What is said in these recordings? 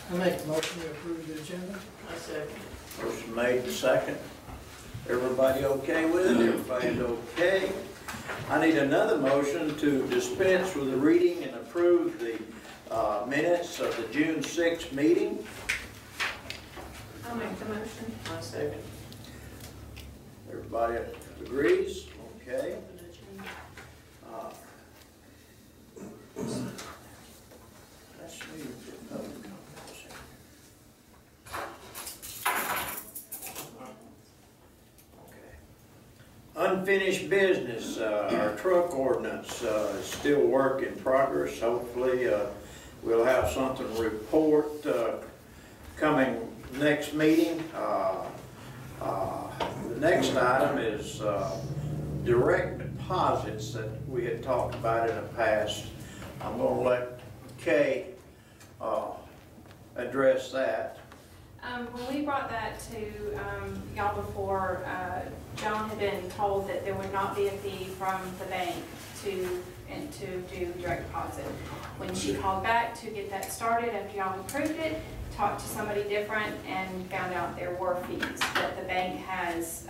I make a motion to approve the agenda. I second. Motion made and second. Everybody okay with it? Everybody's okay? I need another motion to dispense with the reading and approve the minutes of the June 6th meeting. I'll make the motion. I second. Everybody agrees? Okay. Let's see if another comments here. Okay. Unfinished business, our truck ordinance is still work in progress. Hopefully we'll have something to report coming next meeting. The next item is direct deposits that we had talked about in the past. I'm going to let Kay address that. When we brought that to y'all before, John had been told that there would not be a fee from the bank to do direct deposit. When she called back to get that started after y'all approved it, talked to somebody different and found out there were fees, that the bank has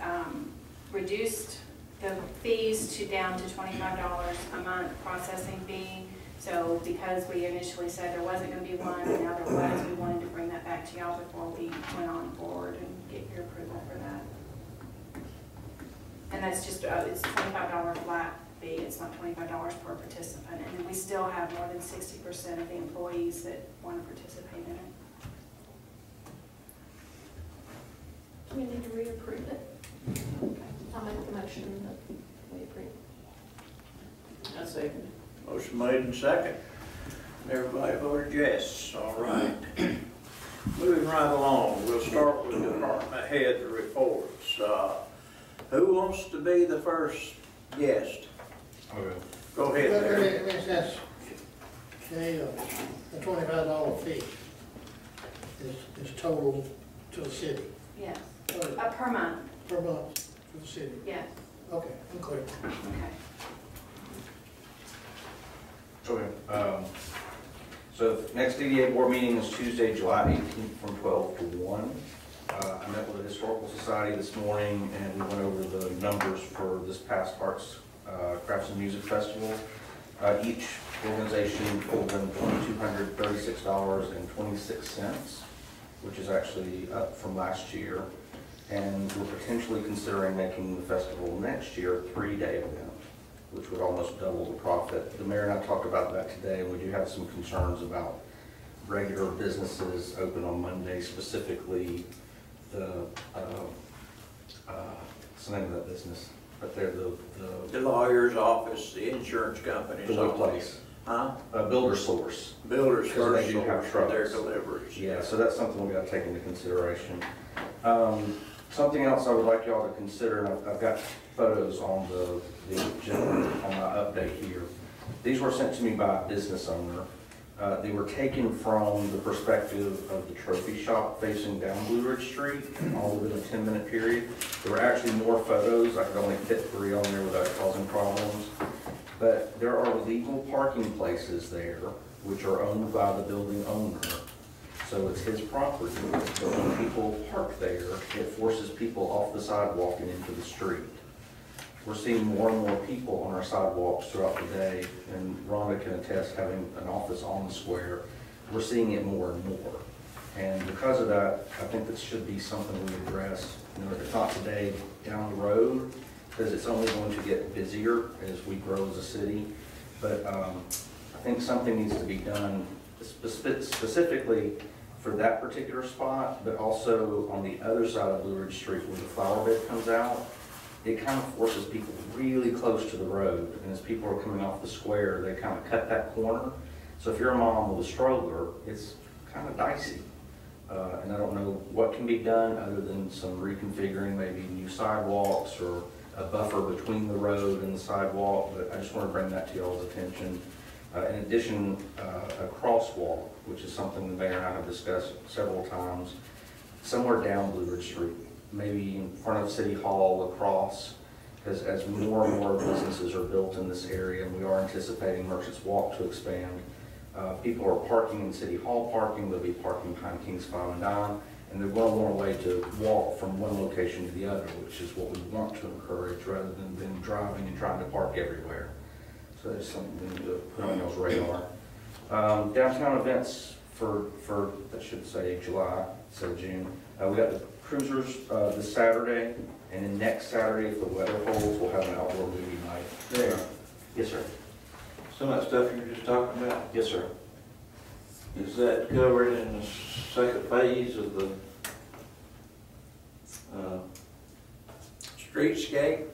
reduced the fees down to $25 a month processing fee. So because we initially said there wasn't going to be one, and now there was, we wanted to bring that back to y'all before we went on board and get your approval for that. And that's just, it's $25 flat fee. It's not $25 per participant. And then we still have more than 60% of the employees that want to participate in it. We need to reapprove it. Okay. I'll make the motion that we approve. I second. Motion made and second. Everybody voted yes. All right. Moving right along, we'll start with department head reports. Who wants to be the first guest? Okay. Go ahead, Larry. Let me ask, okay, the $25 fee is total to the city? Yes. Per Per month. month for the city? Yes. Okay, I'm clear. Okay. Okay. So next DDA board meeting is Tuesday, July 18th from 12 to 1. I met with the Historical Society this morning and we went over the numbers for this past Arts, Crafts and Music Festival. Each organization pulled in $2,236.26, which is actually up from last year. And we're potentially considering making the festival next year a 3-day event, which would almost double the profit. The mayor and I talked about that today, and we do have some concerns about regular businesses open on Monday, specifically the, what's the name of that business? But they're the lawyer's office, the insurance company's the office. place. Huh? Builder Source. Builder's Because they first do have source for their trucks. deliveries. Yeah, so that's something we got to take into consideration. Something else I would like y'all to consider, and I've got photos on the agenda on my update here. These were sent to me by a business owner. They were taken from the perspective of the trophy shop facing down Blue Ridge Street, all within a 10-minute period. There were actually more photos. I could only fit 3 on there without causing problems. But there are legal parking places there, which are owned by the building owner. So it's his property. But when people park there, it forces people off the sidewalk and into the street. We're seeing more and more people on our sidewalks throughout the day, and Rhonda can attest, having an office on the square, we're seeing it more and more. And because of that, I think this should be something we address, you know, if not today, down the road, because it's only going to get busier as we grow as a city. But I think something needs to be done specifically for that particular spot, but also on the other side of Blue Ridge Street where the flower bed comes out. It kind of forces people really close to the road, and as people are coming off the square, they kind of cut that corner. So if you're a mom with a stroller, it's kind of dicey. And I don't know what can be done other than some reconfiguring, maybe new sidewalks or a buffer between the road and the sidewalk, but I just want to bring that to y'all's attention. In addition, a crosswalk, which is something the mayor and I have discussed several times, somewhere down Blue Ridge Street, maybe in front of City Hall, across, because as more and more businesses are built in this area, and we are anticipating Merchants Walk to expand, People are parking in City Hall parking, they'll be parking behind King's File and Dime, and they're going more way to walk from one location to the other, which is what we want to encourage rather than them driving and trying to park everywhere. So that's something to put on y'all's radar. Downtown events for, I should say July, so June. We got the cruisers this Saturday, and then next Saturday, if the weather holds, we'll have an outdoor movie night. Yeah. Yes, sir. Some of that stuff you were just talking about, Yes, sir. is that covered in the second phase of the, Streetscape?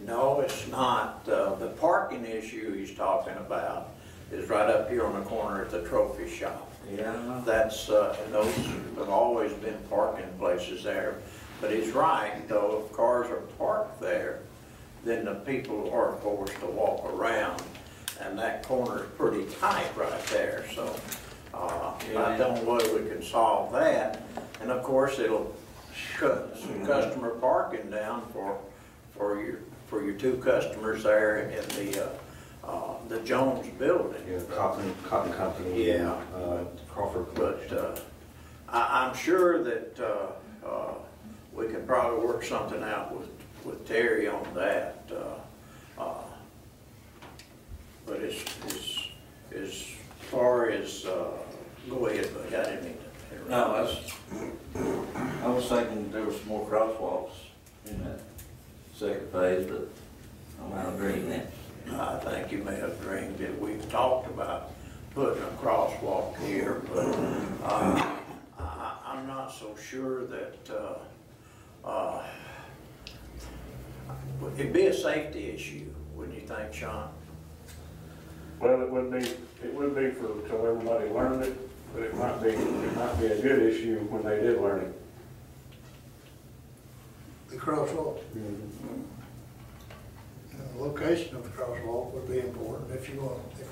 No, it's not. The parking issue he's talking about is right up here on the corner at the trophy shop. yeah, That's, and those have always been parking places there. But he's right, though, if cars are parked there, then the people are forced to walk around. And that corner is pretty tight right there, so I don't know whether we can solve that. And of course, it'll cut some customer parking down for your two customers there in the Jones building. Yeah, Cotton Company. Yeah. Crawford. But I'm sure that we can probably work something out with Terry on that. But as far as, go ahead, but I didn't mean to. no, I was thinking there was some more crosswalks in that second phase, but I might have dreamed that. I think you may have dreamed it. We've talked about putting a crosswalk here, but I'm not so sure that it'd be a safety issue, wouldn't you think, Sean? Well, it would be for, till everybody learned it, but it might be a good issue when they did learn it. The crosswalk. The location of the crosswalk would be important if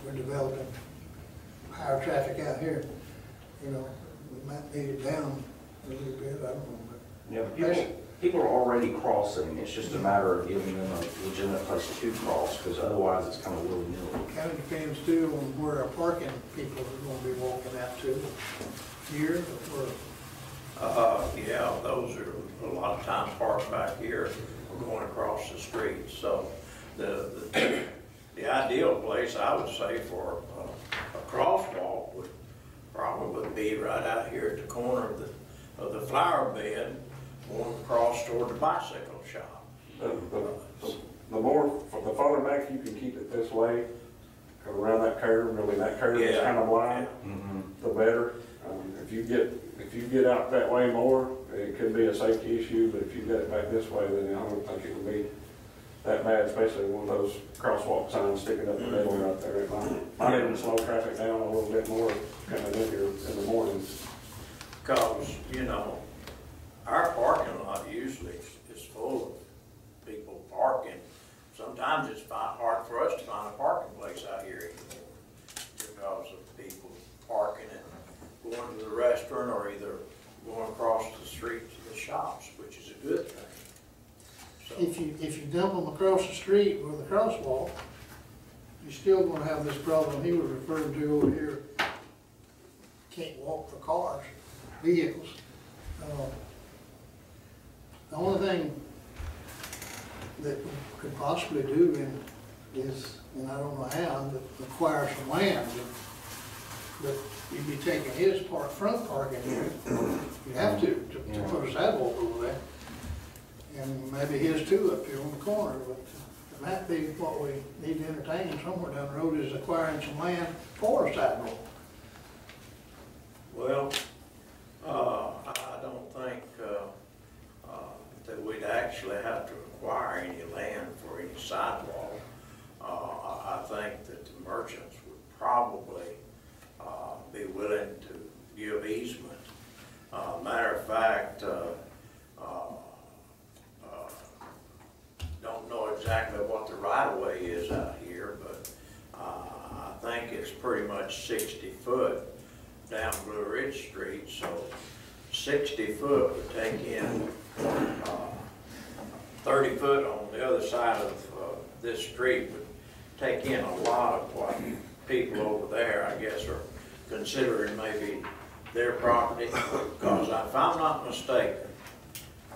we're developing higher traffic out here. You know, we might need it down a little bit, I don't know, but. Yeah, but people are already crossing, it's just a matter of giving them a legitimate place to cross, because otherwise it's kind of willy-nilly. Kind of depends too on where our parking people are gonna be walking out to here, or Yeah, those are a lot of times parked back here or going across the street. So the ideal place, I would say, for a crosswalk would probably be right out here at the corner of the flower bed, going across toward the bicycle shop. The farther back you can keep it this way, around that curve, really that curve is Yeah. kind of wide, the better. If you get out that way more, it could be a safety issue, but if you get it back this way, then I don't think it would be that bad, especially one of those crosswalk signs sticking up the middle right there. It might even slow traffic down a little bit more coming in here in the mornings. Because, you know, our parking lot usually is full of people parking. Sometimes it's hard for us to find a parking place out here anymore because of people parking and going to the restaurant or either going across the street to the shops, which is a good thing. So, if you dump them across the street with a crosswalk, you're still gonna have this problem he was referring to over here. Can't walk for cars, vehicles. The only thing that we could possibly do is, and I don't know how, but acquire some land. But you'd be taking his front parking here. You have to put a sidewalk over there. And maybe his too up here on the corner, but it might be what we need to entertain somewhere down the road is acquiring some land for a sidewalk. well, I don't think that we'd actually have to acquire any land for any sidewalk. I think that the merchants would probably be willing to give easement. Matter of fact, don't know exactly what the right-of-way is out here, but I think it's pretty much 60 foot down Blue Ridge Street, so 60 foot would take in 30 foot on the other side of this street would take in a lot of what people over there, I guess, are considering maybe their property. Because if I'm not mistaken,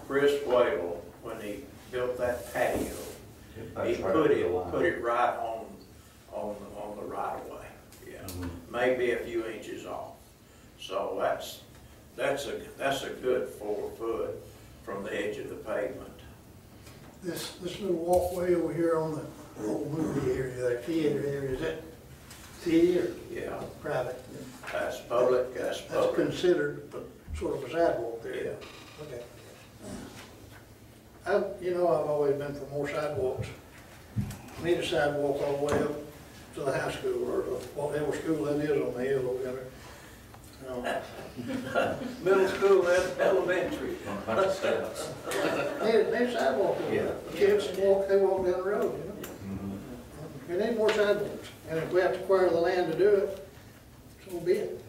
Chris Whale, when he built that patio, he put it right on the right of way. Yeah, maybe a few inches off. So that's a good 4 foot from the edge of the pavement. This little walkway over here on the old movie area, that theater area, is that city or Yeah, private? that's public, that's That's public. considered sort of a sidewalk there? Yeah. Okay. I've always been for more sidewalks. Need a sidewalk all the way up to the high school or whatever school that is on the hill over there. Middle school, elementary. Bunch of steps. Need a sidewalk over there. Kids walk down the road, We need more sidewalks. And if we have to acquire the land to do it, so be it.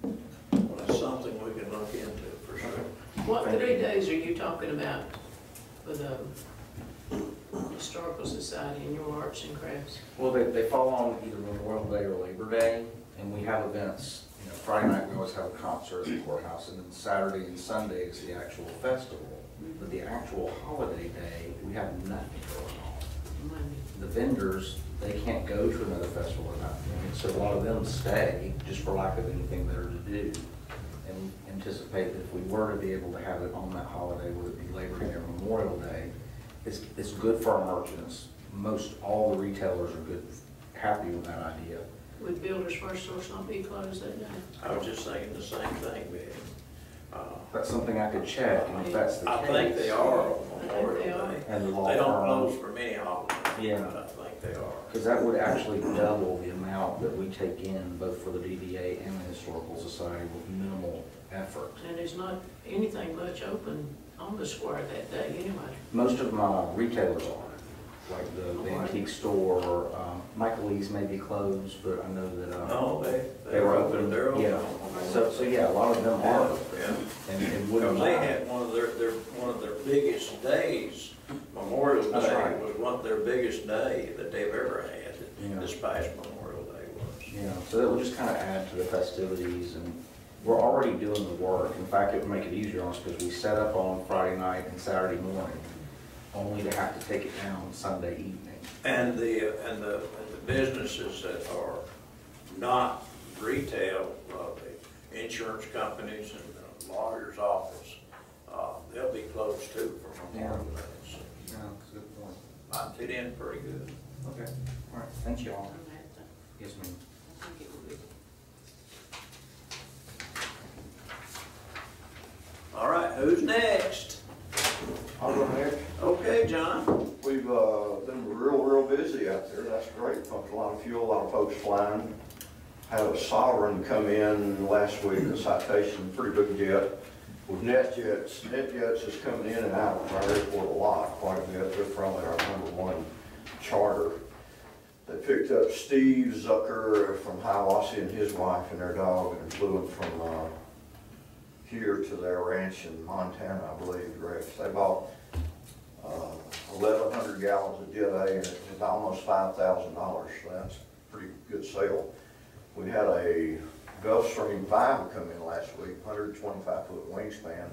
Well, that's something we can look into for sure. What 3 days are you talking about for the Historical Society and your arts and crafts? Well, they fall on either Memorial Day or Labor Day, and we have events. Friday night we always have a concert at the courthouse, and then Saturday and Sunday is the actual festival. But the actual holiday day, we have nothing going on. Monday. The vendors, they can't go to another festival or nothing, so a lot of them stay just for lack of anything better to do. And anticipate that if we were to be able to have it on that holiday, whether it be Labor Day or Memorial Day, it's good for our merchants. Most all the retailers are happy with that idea. Would Builders First Source not be closed that day? I was just thinking the same thing, man. That's something I could check, and if that's the case. I think they are on Memorial Day. And the law They don't firm. close for many holidays, Yeah. but I think they are. Because that would actually double the amount that we take in, both for the DDA and the Historical Society, with minimal effort. And there's not anything much open on the square that day anyway. Most of my retailers are, like the antique store, Michael Lee's may be closed, but I know that, No, they were open. They're open. Yeah. So yeah, a lot of them are open. Yeah. And wouldn't. Because they had one of their biggest days. Memorial That's Day right. was one of their biggest day that they've ever had. Yeah. This past Memorial Day was. Yeah, so that would just kind of add to the festivities, and we're already doing the work. In fact, it would make it easier on us because we set up on Friday night and Saturday morning, only to have to take it down Sunday evening. And the businesses that are not retail, the insurance companies and the lawyer's office, they'll be closed too for Memorial Day. So Yeah, that's a good point. might fit in pretty good. Okay, all right, thank you all. On that day. Yes, ma'am. I think it would be. All right, who's next? I'll go next. Okay, John. We've been real busy out there. That's great. Pumped a lot of fuel, a lot of folks flying. Had a sovereign come in last week, a Citation, pretty big jet. With NetJets is coming in and out of our airport a lot, quite a bit. They're probably our #1 charter. They picked up Steve Zucker from Hiawassee and his wife and their dog and flew him from here to their ranch in Montana, I believe, Rex. They bought 1,100 gallons of Jet A, and it's almost $5,000, so that's a pretty good sale. We had a Gulfstream 5 come in last week, 125-foot wingspan,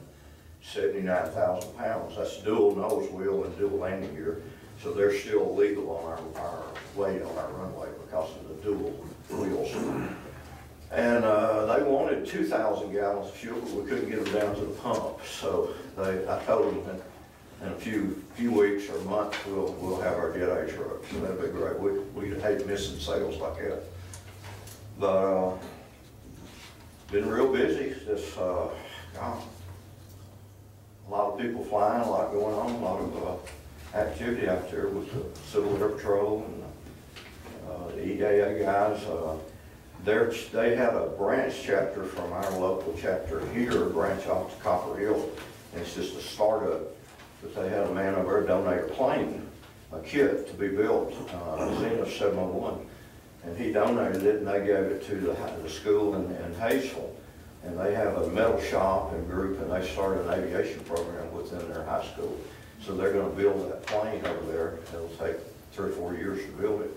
79,000 pounds. That's dual nose wheel and dual landing gear, so they're still legal on our way on our runway because of the dual wheels. And they wanted 2,000 gallons of fuel, but we couldn't get them down to the pump. So I told them that in a few weeks or months we'll have our Jet A truck. So that'd be great. We hate missing sales like that. But been real busy. Just a lot of people flying, a lot going on, a lot of activity out there with the Civil Air Patrol and the EAA guys. They had a branch chapter from our local chapter here, branch off to Copper Hill. And it's just a startup, but they had a man over there donate a plane, a kit to be built, Zenith 711. And he donated it and they gave it to the school in Hayesville. And they have a metal shop and group, and they started an aviation program within their high school. So they're gonna build that plane over there. It'll take 3 or 4 years to build it.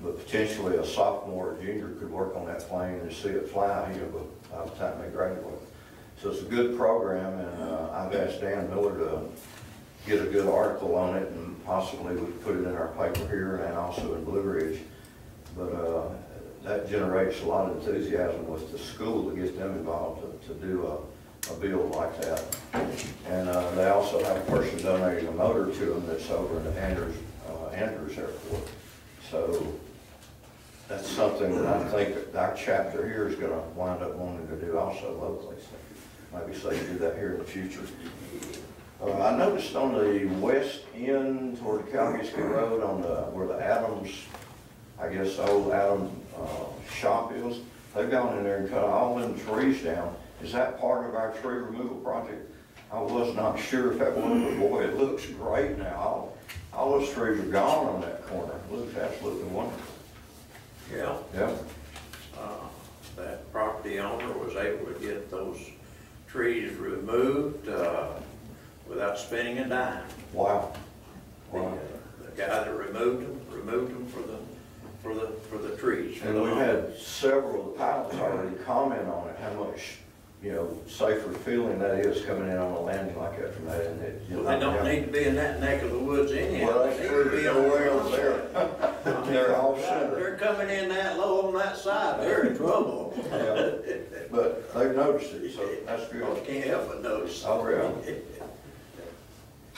But potentially a sophomore or junior could work on that plane and see it fly, you know, by the time they graduate. So it's a good program, and I've asked Dan Miller to get a good article on it, and possibly we could put it in our paper here and also in Blue Ridge. But that generates a lot of enthusiasm with the school to get them involved to do a build like that. And they also have a person donating a motor to them that's over in Andrews Airport. So that's something that I think our chapter here is going to wind up wanting to do also locally. So maybe say do that here in the future. I noticed on the west end toward Calgary Road on where the Adams, I guess old Adams shop is, they've gone in there and cut all them trees down. Is that part of our tree removal project? I was not sure if that was, but boy, it looks great now. All those trees are gone on that corner. It looks absolutely wonderful. Yeah. Yeah. That property owner was able to get those trees removed without spending a dime. Wow. Wow. The guy that removed them for the trees. And we've had several of the pilots already comment on it, how much, you know, safer feeling that is coming in on a landing like that from that. And it, Well, they don't need to be in that neck of the woods anyhow. Well, that's true. They need to be Nowhere on else there. They're all center. They're coming in that low on that side, they're in trouble. Yeah. But they've noticed it, so that's good. Well, can't help but notice. Oh, really?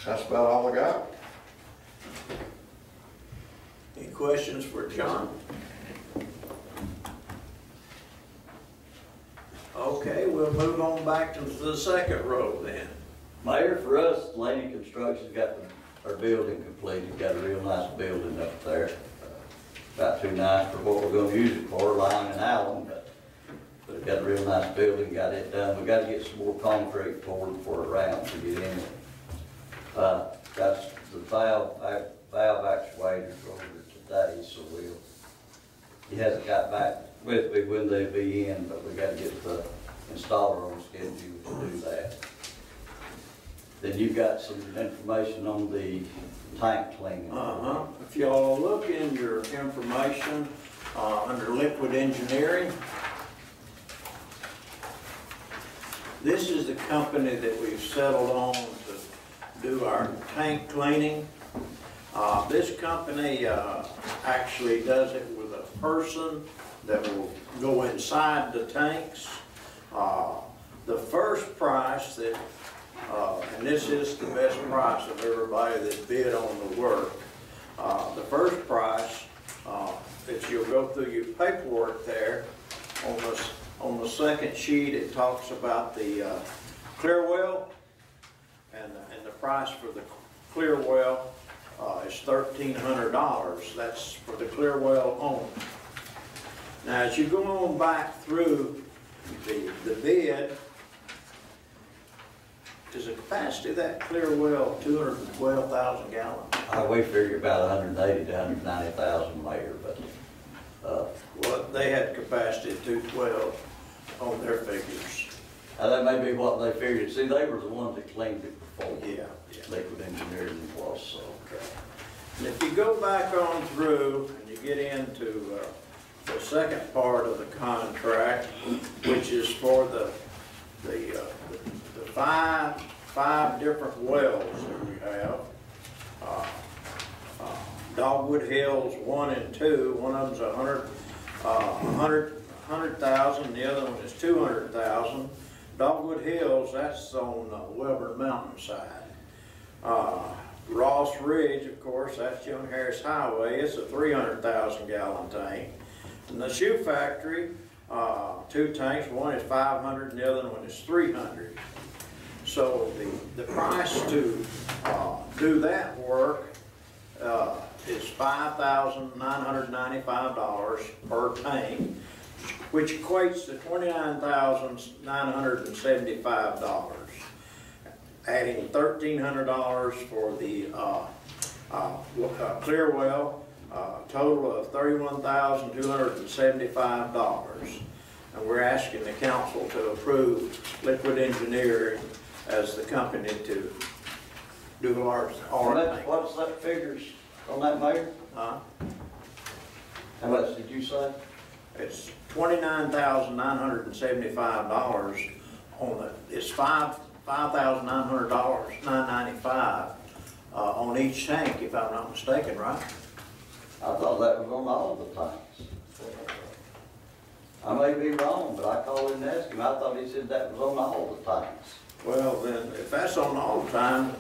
That's about all I got. Any questions for John? Okay, we'll move on back to the second row then. Mayor, for us, Laney Construction's got our building completed, got a real nice building up there. About too nice for what we're gonna use it for, Lyon and Allen, but it got a real nice building, got it done. We gotta get some more concrete poured for a round to get in it. Got the valve actuators ordered today, so he hasn't got back with me when they'll be in, but we gotta get the installer on schedule to do that. Then you've got some information on the tank cleaning. If y'all look in your information under liquid engineering, this is the company that we've settled on to do our tank cleaning. This company actually does it with a person that will go inside the tanks. The first price that, and this is the best price of everybody that bid on the work. The first price, if you'll go through your paperwork there, on the second sheet it talks about the clear well, and the price for the clear well is $1,300. That's for the clear well only. Now, as you go on back through the bid, is the capacity of that clear well 212,000 gallons? We figure about 180 to 190,000 later, but well, they had capacity of 212 on their figures. that may be what they figured. See, they were the ones that claimed it before. Yeah. Liquid engineering was, so. And if you go back on through and you get into the second part of the contract, which is for the five different wells that we have. Dogwood Hills 1 and 2, one of them's 100,000, the other one is 200,000. Dogwood Hills, that's on Welborn Mountainside. Ross Ridge, of course, that's Young Harris Highway. It's a 300,000 gallon tank. And the shoe factory, 2 tanks, one is 500 and the other one is 300. So the price to do that work is $5,995 per tank, which equates to $29,975. Adding $1,300 for the clear well, total of $31,275. And we're asking the council to approve Liquid Engineering as the company to do ours, all our tanks. What's that figures on that, Mayor? Huh? How much did you say? It's $29,975 on the, it's $5,900, $995 on each tank, if I'm not mistaken, right? I thought that was on all the tanks. I may be wrong, but I called him and asked him, I thought he said that was on all the tanks. Well, then, if that's on all the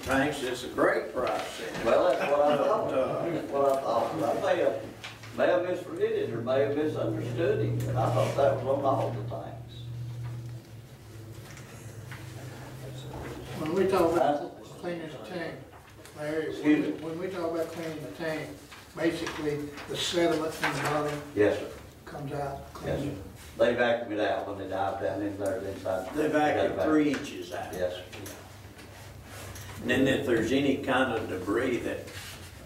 tanks, it's a great price then. Well, that's what I thought, that's what I thought, I may have misread it or may have misunderstood him, but I thought that was on all the tanks. When we talk about cleaning the tank, Larry, Excuse me? when we talk about cleaning the tank, basically the sediment in the bottom Yes, sir. comes out Yes, clean. sir. They vacuum it out when they dive down in there inside. They vacuum 3 inches out. Yes, sir. And then if there's any kind of debris that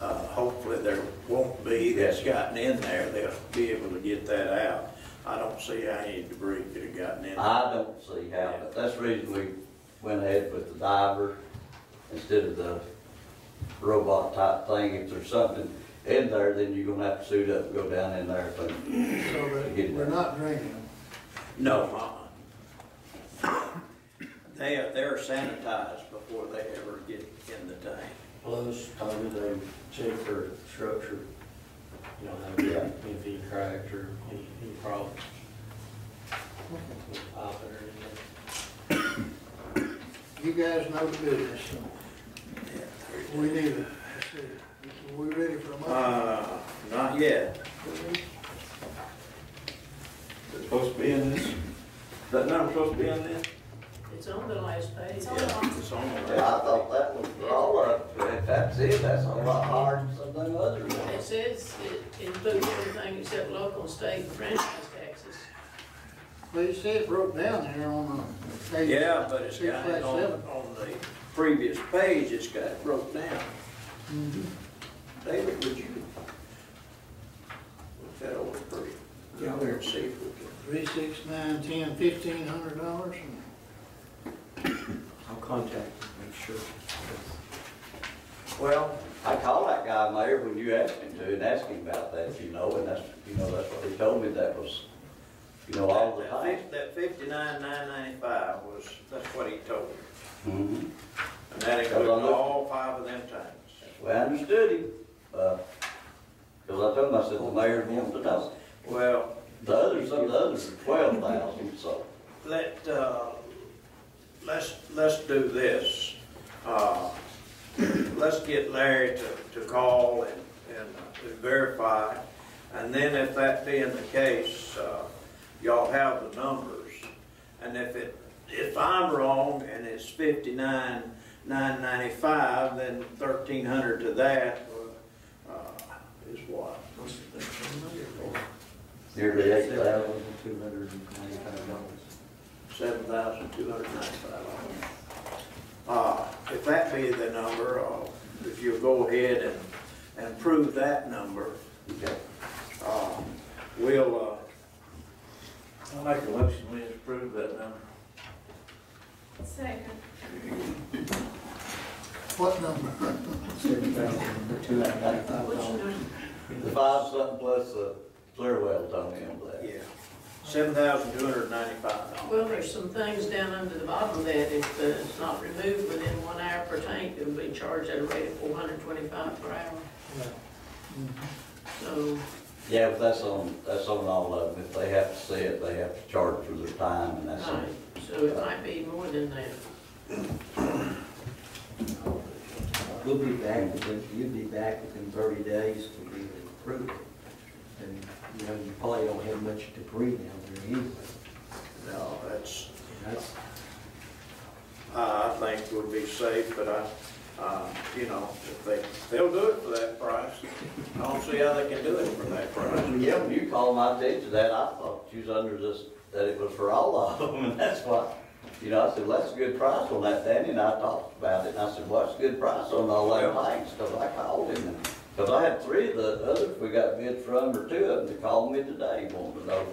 hopefully there won't be that's gotten in there, they'll be able to get that out. I don't see how any debris could have gotten in there. I don't see how, but that's the reason we went ahead with the diver instead of the robot type thing. If there's something in there, then you're gonna have to suit up and go down in there. So that we're not drinking them. No, they're sanitized before they ever get in the tank. Plus, Tommy, they check for structure, you know, have any cracks or any problems with pipe or anything. You guys know the business, so we need it. Are we ready for a motion? Not yet. It's supposed to be in this? That number supposed to be in this? It's on the last page. It's on the last. It's on the Yeah, I thought that was for all of it. If that's it, that's a lot harder than some of them others. It says it includes everything except local and state franchise taxes. Well, you see it broke down there on the page. Yeah, but it's got it on 6/7. the previous page, it's got it broke down. David, would you look that over first? Yeah. There and see if we can. 3, 6, 9, 10, $1,500. I'll contact them, make sure. Well, I called that guy, Mayor, when you asked him to, and asked him about that, you know, and that's, you know, that's what he told me that was, you know, all the time. that $59,995 was, that's what he told me. Mm-hmm. And that included all 5 of them tanks. Well, I understood him, because I told him, I said, the mayor wanted to know. Well, Some of the others are 12,000, so. let's do this. Let's get Larry to call and verify. And then if that being the case, y'all have the numbers. And if I'm wrong and it's $59,995, then $1,300 to that is what? Nearly 8,000. $7,295. If that be the number, if you'll go ahead and prove that number, Okay. we'll, I'll make a motion, we approve that number. Second. What number? Which number? The 5 something plus the Clearwell told me on that. yeah, $7,295. Well, there's some things down under the bottom of that. If it's not removed within 1 hour per tank, it'll be charged at a rate of $425 per hour. So, Yeah, but that's on all of them. If they have to see it, they have to charge for their time, and that's right, it. so it might be more than that. We'll be back within, you'll be back within 30 days to be approved. And, you know, you probably don't have much debris down there anyway. No, that's, That's, I think would be safe, but you know, if they'll do it for that price. I don't see how they can do it for that price. Yeah, when you called my attention to that, I thought you was under this, that it was for all of them, and that's why, you know, I said, well, that's a good price on that, Danny, and I talked about it, and I said, what's a good price on all that things? Because I called him, because I had 3 of the others we got bids from, or 2 of them, that called me today, wanting to know.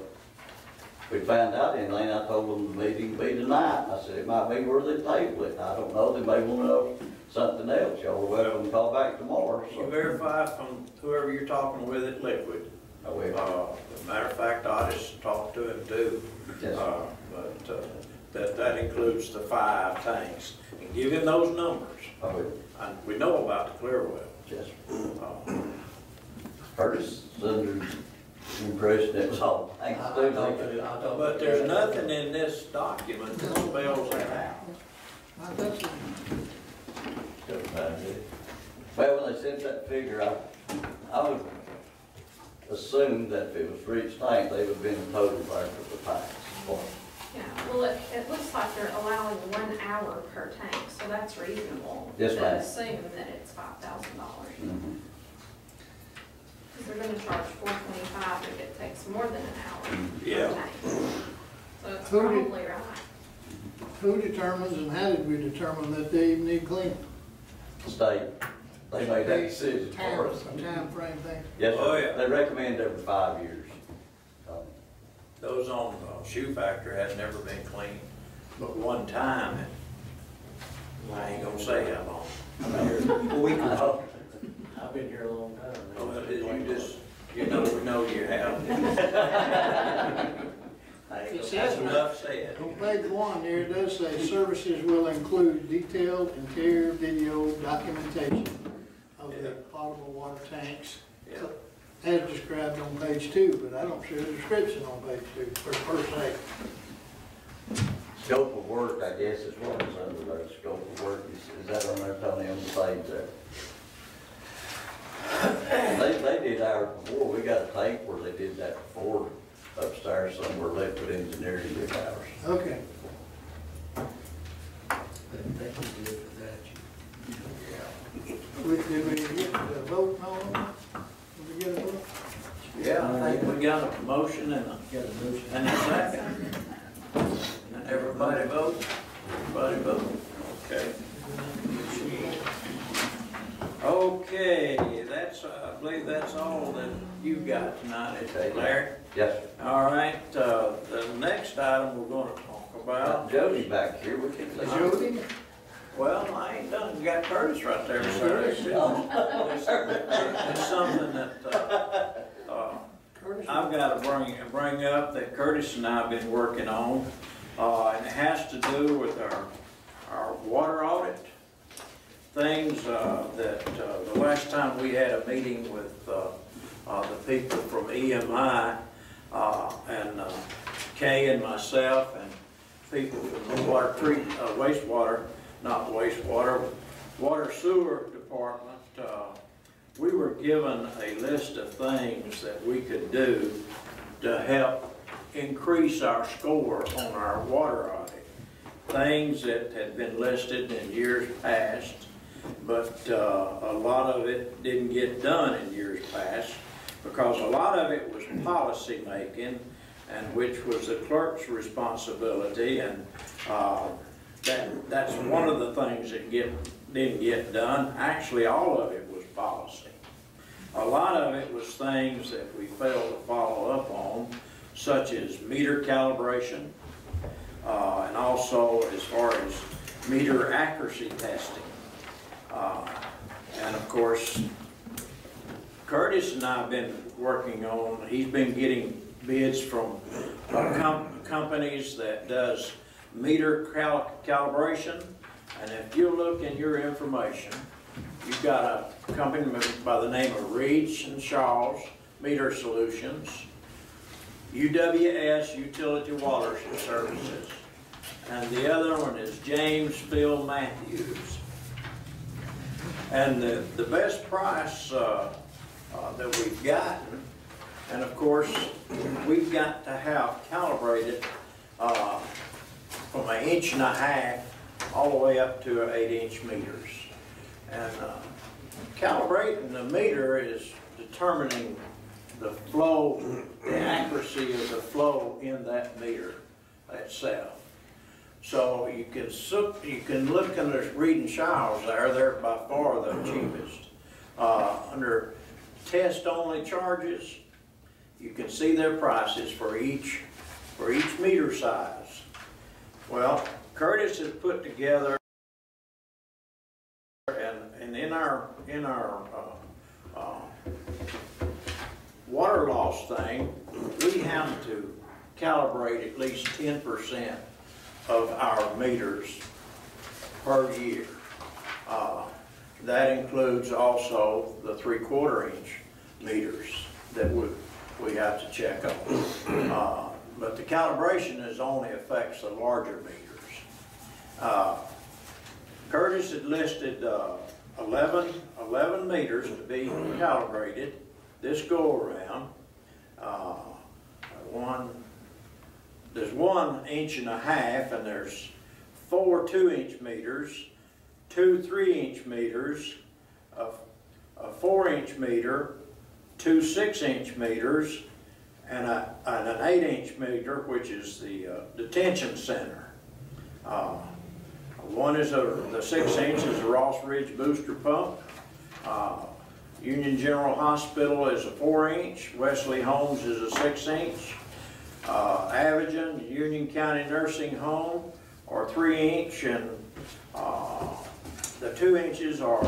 We found out anything, I told them the meeting would be tonight, and I said, it might be where they table it, I don't know, they may want to know something else, y'all are welcome to call back tomorrow, You so. verify from whoever you're talking with at Liquid. I will. As a matter of fact, I just talked to him too. Yes, sir. But that includes the 5 tanks. And give him those numbers. I will. And we know about the clear well. Yes, sir. Uh, Curtis is under the impression it was all thanks to. But there's nothing in this document that spells that out. I think so. Well, when they said that figure, I would assume that if it was for each tank, they would have been total there for the tanks. Yeah, well, it looks like they're allowing 1 hour per tank, so that's reasonable. Yes, ma'am. To assume that it's $5,000. Mhm. Because they're gonna charge $425 if it takes more than an hour Yeah. per tank. So it's Who did- probably right. Who determines and how did we determine that they even need cleaning? State, they made that decision for us. Time frame thing? Yes, Oh, sir. yeah. They recommend every 5 years. Those on Shoe Factor had never been cleaned, but one time, and I ain't gonna say how long. I've been here a long time. Oh, you just, we know you have. It says, That's enough said. on page 1 there, it does say services will include detailed interior video documentation of the potable water tanks Yeah. as described on page 2, but I don't see a description on page 2, or per se. Scope of work, I guess, is what is under there. Scope of work, is that on there, Tony, on the page there? They did ours before. We got a tape where they did that before upstairs somewhere. Liquid Engineering did ours. Okay. They can do it without you. Did we get the vote on that? Did we get a vote? Yeah, I think we got a motion and Got a motion. a second. And everybody vote? Everybody vote? Okay. Okay, that's, I believe that's all that you got tonight, is it, Larry? Yes, sir. All right, the next item we're gonna talk about. Jody's back here. We can. Jody? Well, I ain't done, you got Curtis right there, sir. It's something that, Curtis? I've got to bring up that Curtis and I have been working on, and it has to do with our water audit. Things that the last time we had a meeting with the people from EMI and Kay and myself and people from the water sewer department, we were given a list of things that we could do to help increase our score on our water audit. Things that had been listed in years past, but a lot of it didn't get done in years past because a lot of it was policy making, and which was the clerk's responsibility, and that's one of the things that didn't get done. Actually, all of it was policy. A lot of it was things that we failed to follow up on, such as meter calibration, and also as far as meter accuracy testing. And of course, Curtis and I have been working on, he's been getting bids from companies that does meter calibration. And if you look in your information, you've got a company by the name of Reach and Shaw's Meter Solutions, UWS Utility Water Services, and the other one is James Phil Matthews. And the best price that we've gotten, and of course, we've got to have calibrated from 1.5 inches all the way up to 8-inch meters. And calibrating the meter is determining the flow, the accuracy of the flow in that meter itself. So you can look in the Reed and Shaw's there, they're by far the cheapest. Under test-only charges, you can see their prices for each meter size. Well, Curtis has put together in our water loss thing, we have to calibrate at least 10% of our meters per year. That includes also the 3/4 inch meters that we have to check on. But the calibration only affects the larger meters. Curtis had listed 11 meters to be calibrated this go around. There's 1.5 inches, and there's 4 2-inch meters, 2 3-inch meters, a 4-inch meter, 2 6-inch meters, and an 8-inch meter, which is the detention center. One is the 6-inch is a Ross Ridge booster pump. Union General Hospital is a 4-inch. Wesley Homes is a 6-inch. Avagen, Union County Nursing Home are 3-inch, and the 2 inches are,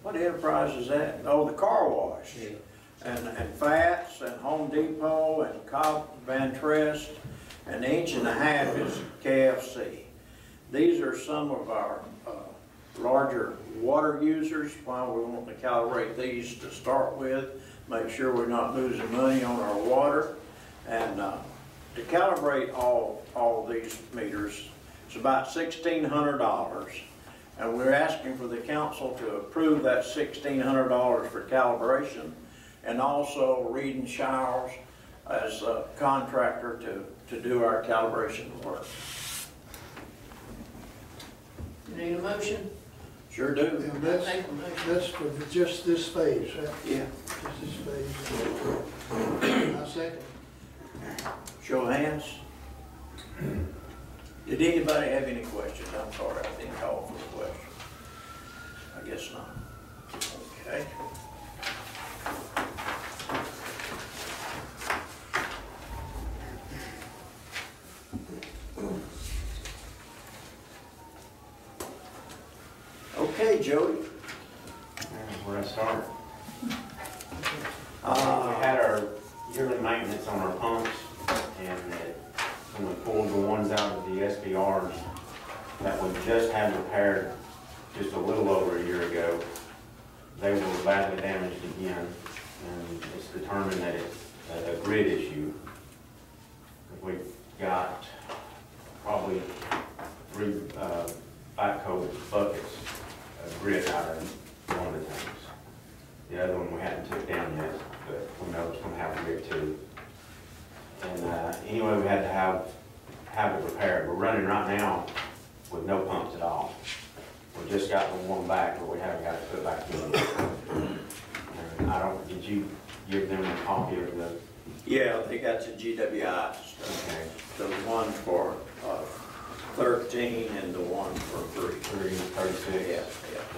what enterprise is that? Oh, the car wash. Yeah. And Fats and Home Depot and Cobb Van Trest, and 1.5 inches is KFC. These are some of our larger water users, why we want to calibrate these to start with, make sure we're not losing money on our water. And to calibrate all these meters, it's about $1,600. And we're asking for the council to approve that $1,600 for calibration, and also Reed and Showers as a contractor to do our calibration work. You need a motion? Sure do. And that's, Make a motion. that's for just this phase, right? Yeah. Just this phase. I second. Show of hands. Did anybody have any questions? I'm sorry, I didn't call for a question. I guess not. Okay. Okay, Jody. Where I start? We had our yearly maintenance on our pumps, and when we pulled the ones out of the SBRs that we just had repaired just a little over a year ago, they were badly damaged again, and it's determined that it's a grid issue. We got probably 3 backhoe buckets of grit out of one of the tanks. The other one we hadn't took down yet, but we know it's going to have grit too. And anyway, we had to have it repaired. We're running right now with no pumps at all. We just got the one back, but we haven't got it put back in. And I don't, did you give them a copy of the? Yeah, they got the GWIs. Okay. The one for 13 and the one for 3. 36. Yeah.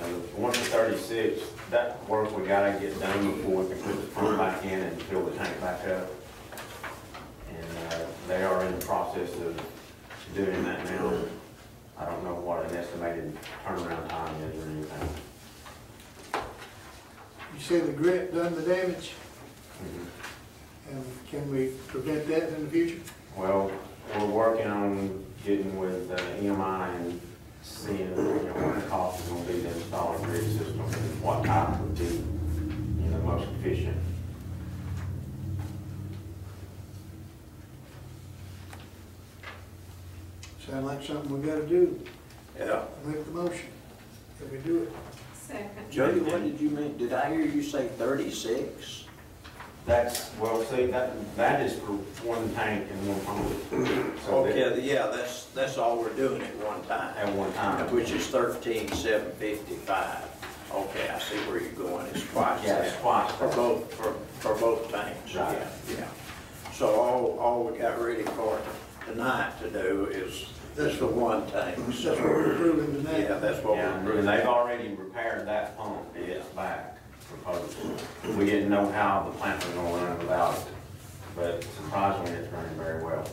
The one for 36, that work we gotta get done before we can put the pump back in and fill the tank back up. And they are in the process of doing that now. I don't know what an estimated turnaround time is or anything. You say the grit done the damage, Mm-hmm. and can we prevent that in the future? Well, we're working on getting with EMI and seeing, what the cost is going to be to install a grid system and what type would be, most efficient. Sound like something we gotta do. Yeah. Make the motion. Can we do it? Second. Jody, what did you mean? Did I hear you say 36? That's, well, see, that is for one tank and one pump. So Okay, yeah, that's all we're doing at one time. at one time. Which is 13,755. Okay, I see where you're going. It's twice Yeah, that. it's twice. For both tanks. Right. Yeah. So all we got ready for tonight to do is just the one tank. That's what we're approving tonight. Yeah, that's what Yeah, we're and they've doing. already repaired that pump, it's back, proposed. We didn't know how the plant was gonna run without it, but surprisingly, it's running very well.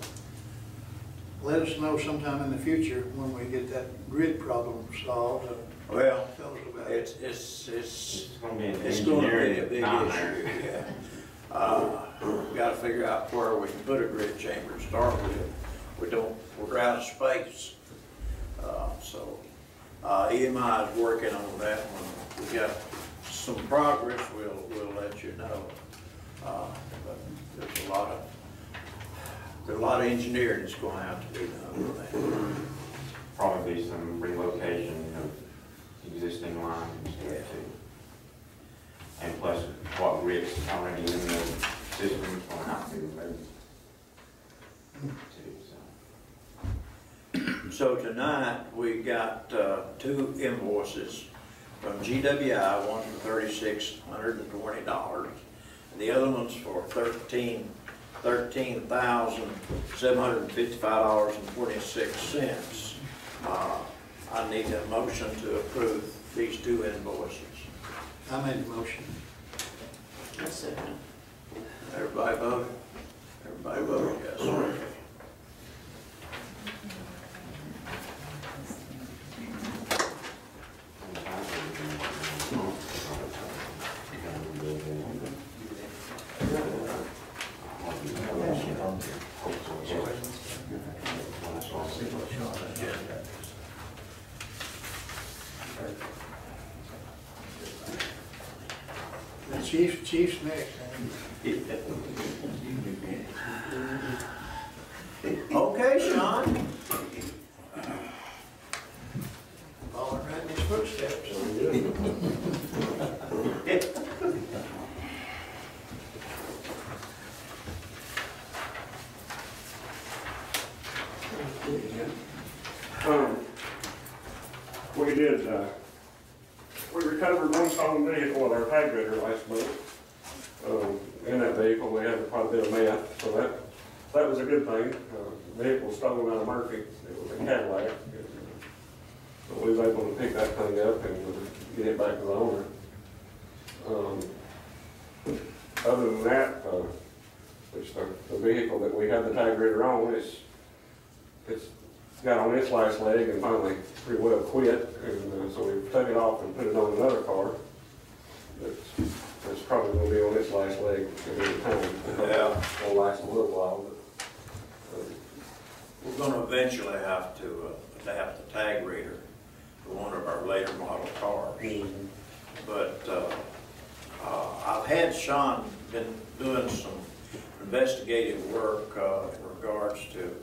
let us know sometime in the future when we get that grid problem solved. Well, Tell us about it. it's gonna be an It's going to be a engineering big nightmare. issue, yeah. We gotta figure out where we can put a grid chamber to start with. We're out of space. EMI is working on that one. We got some progress, we'll let you know. But there's a lot of engineering that's gonna have to be done with that. Probably be some relocation of existing lines and stuff too. And plus what Rick's already in the system will have to be removed too, so. So tonight, we got 2 invoices from GWI, one for $3,620, and the other one's for $13,755.26. I need a motion to approve these 2 invoices. I made the motion. That's second. Everybody voted? Everybody voted yes. Okay. The chief's next. Okay, Sean. Following right in his footsteps. We recovered one stolen vehicle with our tag grader last month. In that vehicle, we had quite a bit of meth, so that was a good thing. The vehicle was stolen out of Murphy. It was a Cadillac. So we was able to pick that thing up and get it back to the owner. Other than that, which the vehicle that we had the tag grader on, it's got on its last leg and finally pretty well quit, and so we took it off and put it on another car. It's probably going to be on its last leg at any time. Yeah. It'll last a little while, but We're going to eventually have to adapt the tag reader to one of our later model cars. Mm-hmm. But I've had Sean been doing some investigative work in regards to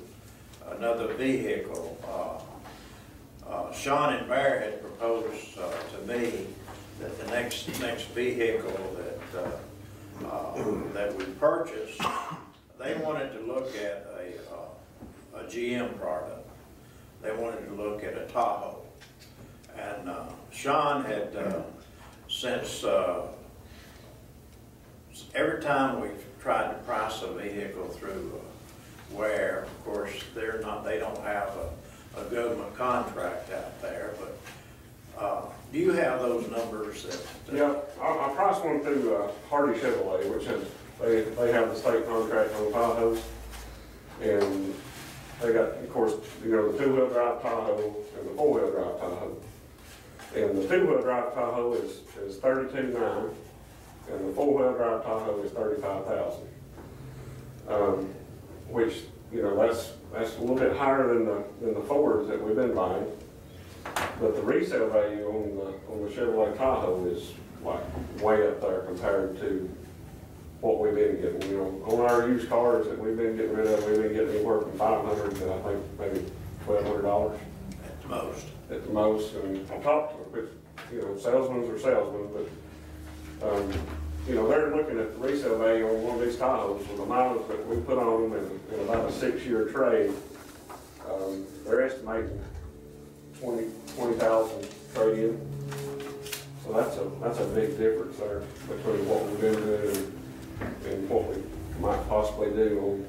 another vehicle. Sean and Bear had proposed to me that the next vehicle that we purchased, they wanted to look at a GM product. They wanted to look at a Tahoe. And Sean had, since every time we've tried to price a vehicle through Ware, of course, they don't have a government contract out there, but do you have those numbers that? yeah, I priced one through Hardy Chevrolet, which is, they have the state contract on Tahoes. And they got, of course, the 2-wheel drive Tahoe and the 4-wheel drive Tahoe. And the 2-wheel drive Tahoe is $32,900, and the 4-wheel drive Tahoe is $35,000. Which, that's a little bit higher than the Fords that we've been buying. But the resale value on the Chevrolet Tahoe is like way up there compared to what we've been getting. On our used cars that we've been getting rid of, we've been getting anywhere from $500 to I think maybe $1,200 At the most. at the most. And on top of it, salesmen are salesmen, but they're looking at the resale value on one of these Tahoes with the mileage that we put on them in about a 6-year trade. They're estimating $20,000 trade-in. So that's a big difference there between what we've been doing and what we might possibly do on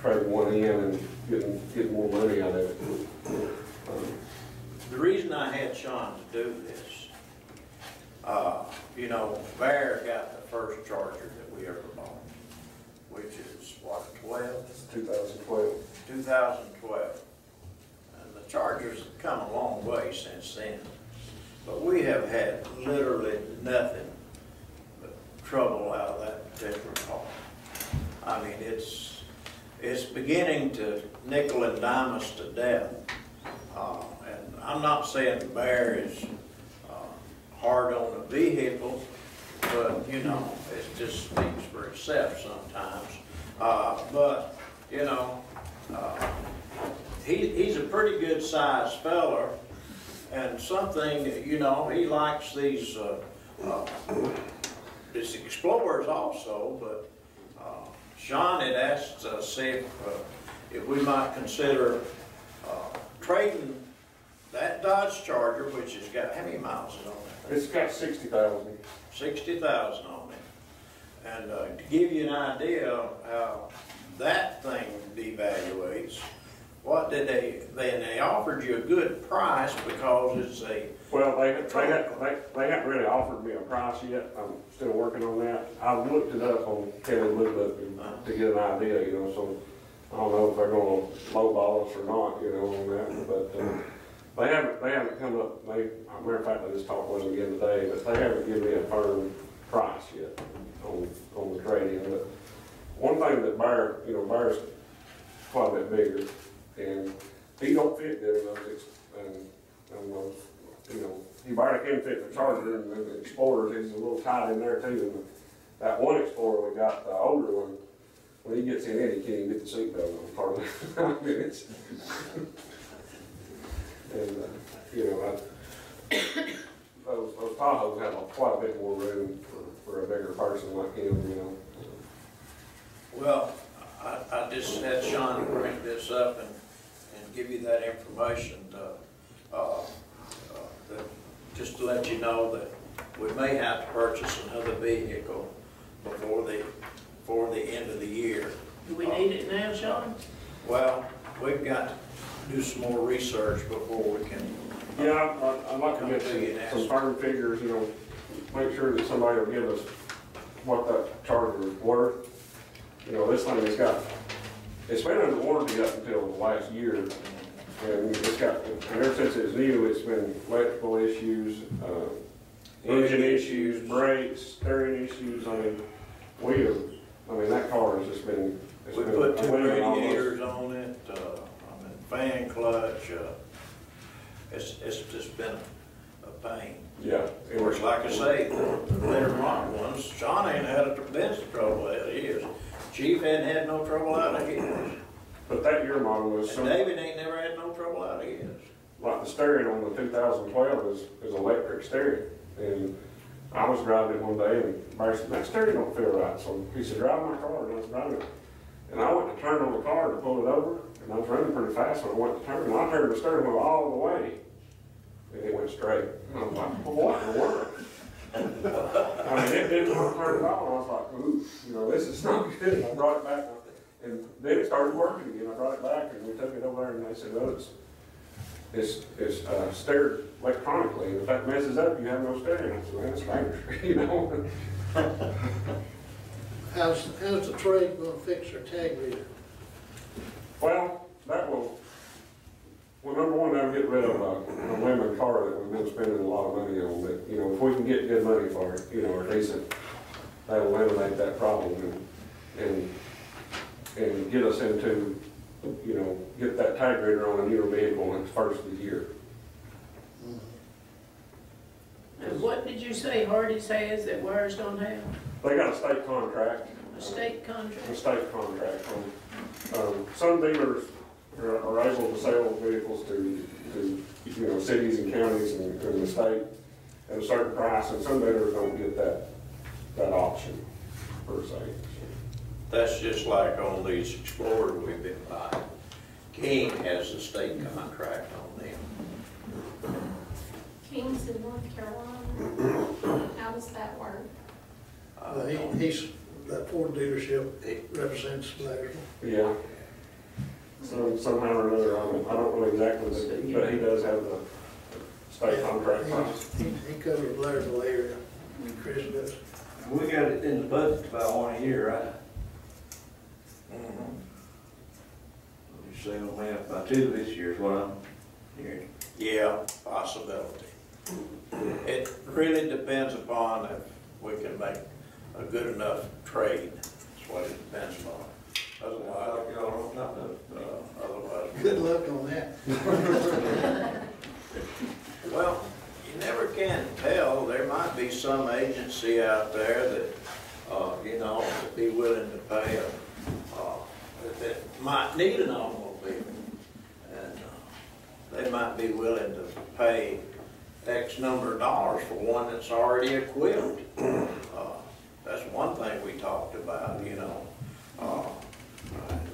trading one in and getting more money out of it. The reason I had Sean to do this, Bear got the first Charger that we ever bought, which is what, 12? It's 2012. 2012. Chargers have come a long way since then, but we have had literally nothing but trouble out of that particular car. I mean, it's beginning to nickel and dime us to death. And I'm not saying the Bear is hard on the vehicle, but you know, it just speaks for itself sometimes. But you know, he's a pretty good sized fella, and something, you know, he likes these Explorers also. But Sean had asked us if we might consider trading that Dodge Charger, which has got, how many miles is on it? It's got 60,000. 60,000 on it. And to give you an idea of how that thing devaluates, what did they offered you a good price because it's a... Well, they haven't really offered me a price yet. I'm still working on that. I've looked it up on Kelly Blue Book to get an idea, you know, so I don't know if they're gonna lowball us or not, you know, on that, but they haven't come up, as a matter of fact, I just talked with them again today, but they haven't given me a firm price yet on the trade-in. But one thing that Bear's quite a bit bigger, and he don't fit good in those, you know, he barely can fit the Charger and the Explorers. He's a little tight in there too. And that one Explorer we got, the older one, when he gets in it, he can't even get the seatbelt on hardly. I mean, it's and you know, those Tahoes have quite a bit more room for a bigger person like him, you know. Well, I just had Sean bring this up and give you that information just to let you know that we may have to purchase another vehicle before the end of the year. Do we need it now, Sean? Well, we've got to do some more research before we can. Yeah, I'd like to get some firm figures, you know, make sure that somebody will give us what that Charger is worth. You know, this thing it's been under warranty up until last year, and ever since it's new, it's been electrical issues, engine issues, brakes, steering issues. I mean, that car has just been, We put 2 radiators on it, fan clutch, it's just been a pain. Yeah. Of course, like I say, the later model ones, Sean ain't had a bit of trouble out of his. Chief hadn't had no trouble out of his. But that year model was And David ain't never had no trouble out of his. like the steering on the 2012 is electric steering. And I was driving it one day and Barry said, that steering don't feel right. So he said, drive my car, and I was driving it. And I went to turn on the car to pull it over, and I was running pretty fast when I went to turn, and I turned the steering wheel all the way. And it went straight. And I was like, well, what in the world? I mean, it didn't want to turn it on. I was like, ooh, you know, this is not good. And I brought it back, and then it started working again. I brought it back, and we took it over there, and they said, well, it's steered electronically, and if that messes up, you have no steering. I said, well, that's dangerous, you know. How's the trade gonna fix their tag reader? Well, number one, that'll get rid of a lemon car that we've been spending a lot of money on. But, you know, if we can get good money for it, you know, or decent, that'll eliminate that problem and get us into, you know, get that tag reader on a newer vehicle in the first of the year. And what did you say Hardee's has that Wires don't have? They got a state contract. A state contract? A state contract. Some dealers are able to sell vehicles to you know, cities and counties and the state at a certain price, and some dealers don't get that option per se. That's just like on these Explorers we've been buying. King has a state contract on them. King's in North Carolina. How does that work? That Ford dealership represents Blairsville. Yeah. So somehow or another, I don't know exactly, but he does have the state contract. He covers Blairsville area, Chris does. We got it in the budget about 1 year, right? Mm-hmm. You say on that, about 2 this year is what Yeah, possibility. It really depends upon if we can make a good enough trade. That's what it depends upon. Otherwise. Good luck on that. Well, you never can tell. There might be some agency out there that, you know, would be willing to pay that might need an automobile. And they might be willing to pay X number of dollars for one that's already equipped. That's one thing we talked about, you know.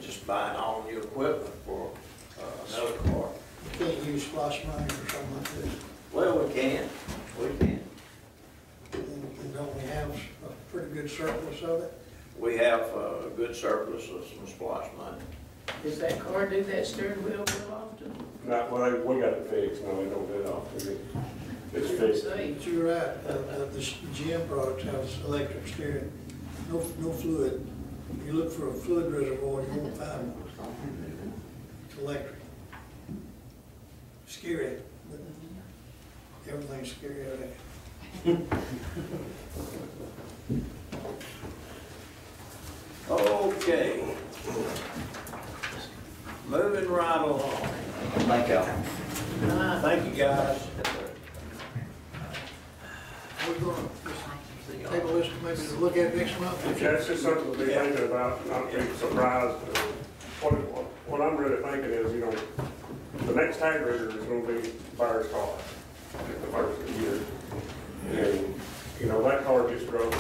Just buying all new equipment for another car. You can't use splash money for something like this. Well, we can. And don't we have a pretty good surplus of it? We have a good surplus of some splash money. Does that car do that steering wheel real often? Not, well, we got it fixed, no, we don't do it often. It's fixed. But you're right, the GM product has electric steering, no fluid. You look for a fluid reservoir, you won't find one. It's electric. Scary, but everything's scary out there. Okay. Moving right along. Thank y'all. Thank you, guys. We're gonna just table this maybe to look at next month. That's just something to be thinking about, not be surprised. What I'm really thinking is, you know, the next tag reader is gonna be Buyer's car, the first of the year. And, you know, that car just grows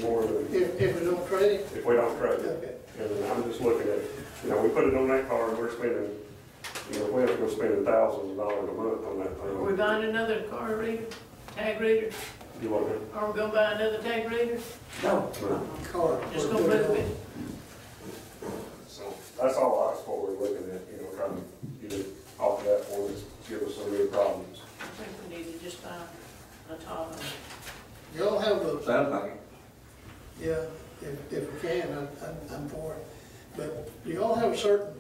more than, If we don't trade it? if we don't trade it. Okay. And I'm just looking at, you know, we put it on that car and we're spending, you know, we're spending thousands of dollars a month on that Are we thing. buying another car reader, tag reader? You want to? Are we gonna buy another tag reader? No. Car. Just gonna move it? So that's all that's what we're looking at, you know, trying to get it off of that for us, give us some real problems. I think we need to just buy a Tahoe. Y'all have a, Sounds like it. yeah, if we can, I'm for it. But do y'all have a certain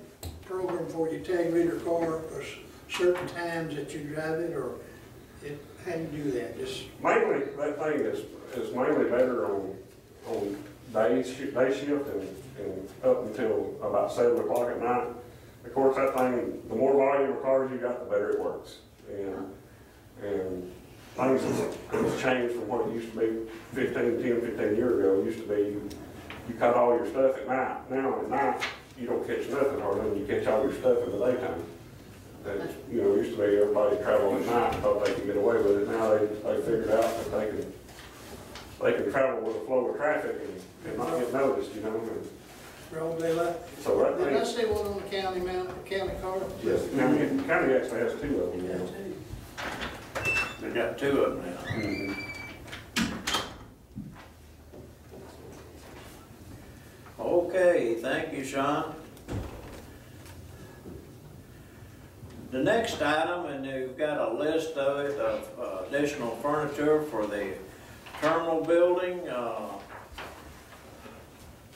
program for your tag reader car, or certain times that you drive it, or how do you do that? Just Mainly, that thing is mainly better on day shift and up until about 7 o'clock at night. Of course, that thing, the more volume of cars you got, the better it works. And things have changed from what it used to be 10, 15 years ago. It used to be you cut all your stuff at night. Now at night, you don't catch nothing hardly, and you catch all your stuff in the daytime. That, you know, used to be everybody traveling at night and thought they could get away with it. Now they figured out that they can travel with a flow of traffic and not get noticed, you know. And broad daylight? so that Did I thing, see one on the county car? yes, the county actually has 2 of them now. They got 2 of them now. Mhm. Okay, thank you, Sean. The next item, and you've got a list of it, of additional furniture for the terminal building.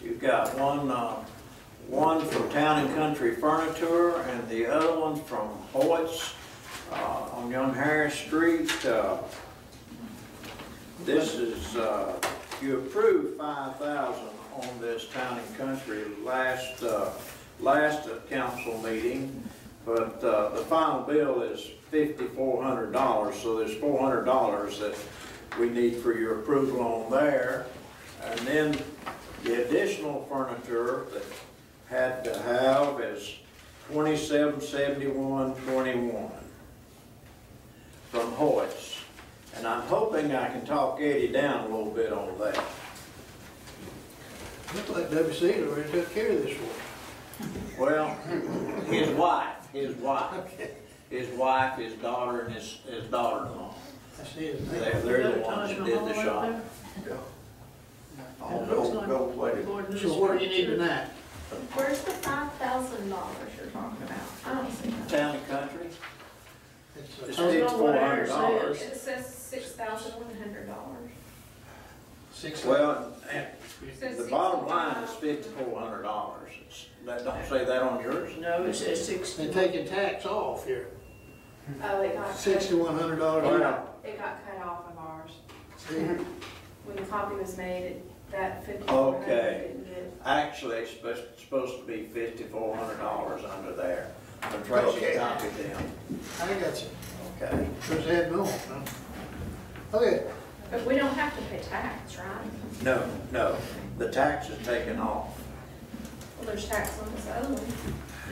You've got one from Town and Country Furniture, and the other one from Hoyt's on Young Harris Street. This is, you approved $5,000 on this Town and Country last council meeting. But the final bill is $5,400, so there's $400 that we need for your approval on there. And then the additional furniture that had to have is $2771.21 from Hoyt's. And I'm hoping I can talk Eddie down a little bit on that. Looks like WC already took care of this one. Well, his wife, his daughter, and his daughter-in-law. I see his name. They're the ones that did the shop. It looks like Gordon So what do you need tonight? Where's the $5,000 you're talking about? I don't see that. Town and Country, It's it's a $5,400. It says $6,100. Well, and the bottom line is $5,400. That don't say that on yours? No, it says They're 60. taking tax off here. Oh, it got cut, $6,100. it got cut off of ours. See, When the copy was made, that 5,400 Okay. didn't get. Actually, it's supposed to be $5,400 under there. But Tracy Okay. copied them. I got you. Okay. Because they had no, huh? Okay, But we don't have to pay tax, right? No, the tax is taken off. Well, there's tax on this other one.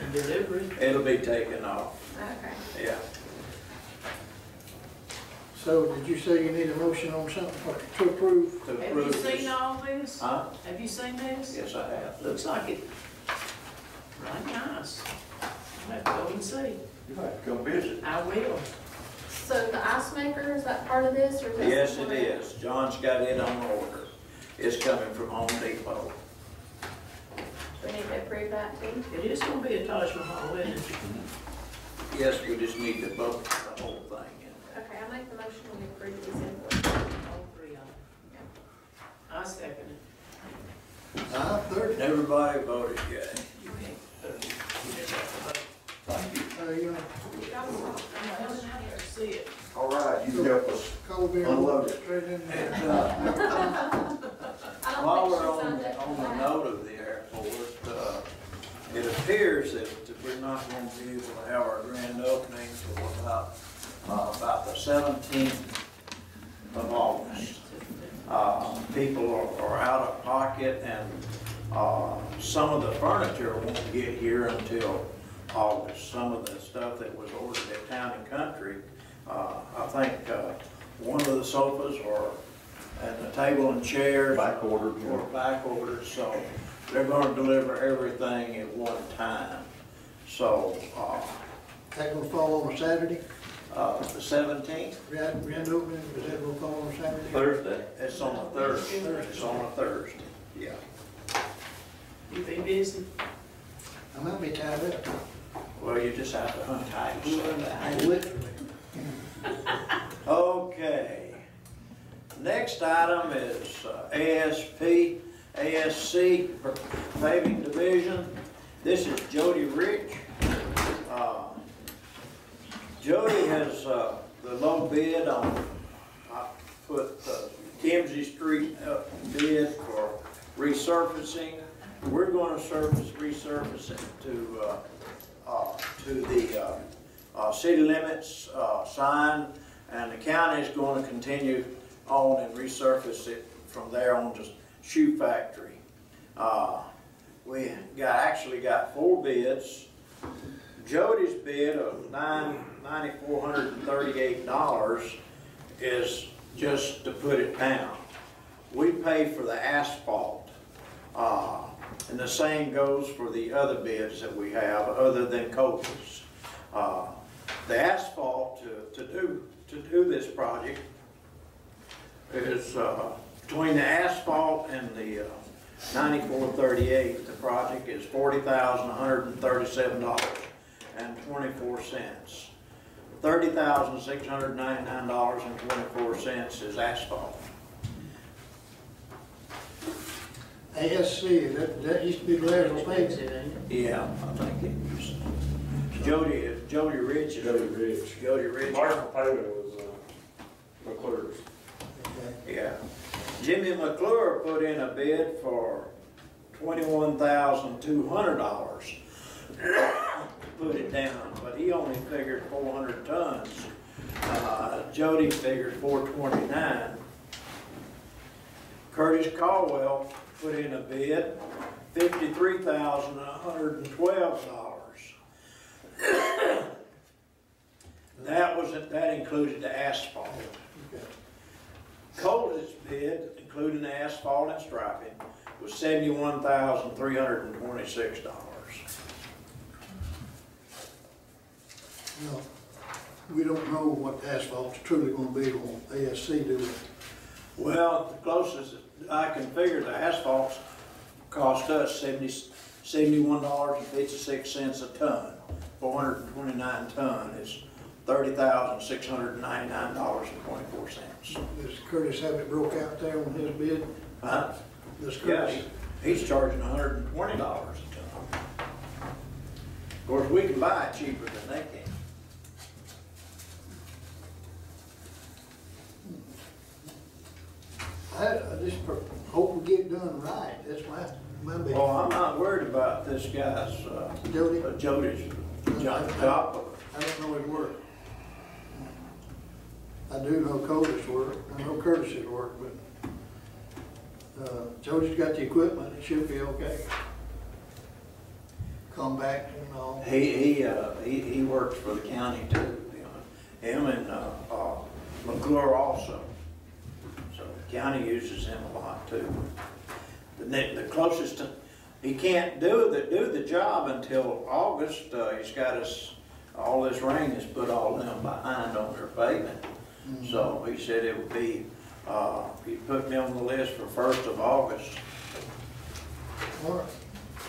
And delivery. It'll be taken off, Okay. yeah. so did you say you need a motion on something to approve? To Have you approve seen this. all this? Huh? Have you seen this? Yes, I have. Looks like it, right nice. I'll have to go and see. You have to go visit. I will. So the ice maker, is that part of this, or is that? Yes, it something else? is. John's got it on order. It's coming from Home Depot. We need to approve that too? It is gonna be a Taj Mahal, isn't it? Yes, we just need to vote the whole thing in. Okay, I make the motion we approve these invoices. All three of them. I second it. 9:30. Everybody voted yea. You can't, you just have to vote. Thank you. You know, I'm not here to see it. All right, you help us. cold beer. Unload it. Straight in there. And, I while don't we're think she signed up on for the that. note of the airport, it appears that we're not going to be able to have our grand opening till about the 17th of August. People are out of pocket, and some of the furniture won't get here until August. Some of the stuff that was ordered at Town and Country, I think one of the sofas and the table and chairs Back ordered, yeah. were back ordered, so they're going to deliver everything at one time. So That gonna fall on a Saturday? the 17th, Grand opening, is that gonna fall on a Saturday? Thursday. It's on a Thursday. It's on a Thursday. Yeah. You be busy? I might be tied up. Well, you just have to untie yourself. Literally. Okay. Next item is ASC paving division. This is Jody Rich. Jody has the low bid on, I put Kimsey Street bid for resurfacing. We're going to resurface it to the city limits sign, and the county is going to continue on and resurface it from there on to Shoe Factory. We actually got 4 bids. Jody's bid of $9,438 is just to put it down. We pay for the asphalt, and the same goes for the other bids that we have other than Copeland's. The asphalt to do this project is between the asphalt and the 9438. The project is $40,137.24. $30,699.24 is asphalt. ASC, that used to be Blairsville paving. Yeah, I think it was. Jody Rich. Jody Rich. Jody Rich. Marshall payment was McClure's. Okay. Yeah. Jimmy McClure put in a bid for $21,200 to put it down, but he only figured 400 tons. Jody figured 429. Curtis Caldwell put in a bid, $53,112. That included the asphalt. Okay. Coldest bid, including the asphalt and striping, was $71,326. No, we don't know what the asphalt's truly gonna be on ASC, do we? Well, the closest I can figure, the asphalt's cost us $71.56 a ton. 429 ton is $30,699.24. Does Curtis have it broke out there on his bid? Huh? Does Yeah, Curtis? he's charging $120 a ton. Of course, we can buy it cheaper than they can. I just hope we get it done right, that's my big. Well, I'm not worried about this guy's, Jody? Jody's job. I don't know his work. I do know Cody's work, I know Curtis's work, but, Jody's got the equipment, it should be okay. Come back and all. He works for the county too, you know. Him and, McClure also. So the county uses him a lot too. The closest, he can't do the job until August. He's got us, all this rain has put all them behind on their pavement. So he said it would be, he put me on the list for 1st of August. All right,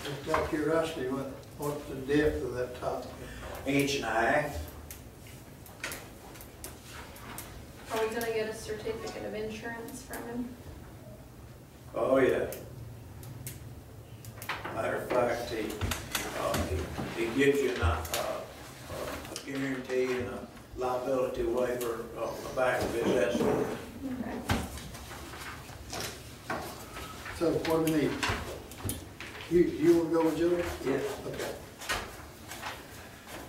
just out of curiosity, what's the depth of that top? 1.5 inches. Are we gonna get a certificate of insurance from him? Oh, yeah. Matter of fact, he gives you a guarantee and a liability waiver on the back of his estimate. Okay. So what do we need? You wanna go with Jody? Yeah. Okay.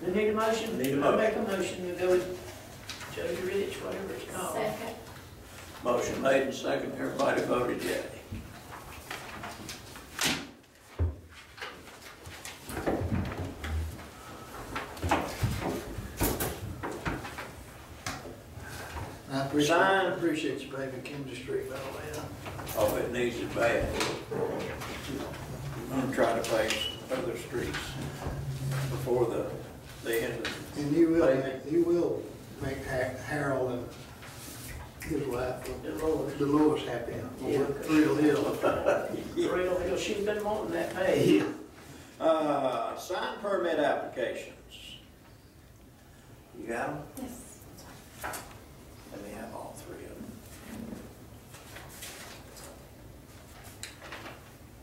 Do you need a motion? Need a I'll motion. make a motion to go with Jody Rich, whatever it's called. Second. Motion made and second, everybody voted yea. I appreciate you, baby, Kimsey Street, by the way. Oh, it needs it bad. I'm gonna try to pace other streets before the end of And you will make Harold and his wife, Dolores happy. Yeah. Real Hill. Real Hill, she's been wanting that paid. sign permit applications. You got them? Yes. Let me have all 3 of them.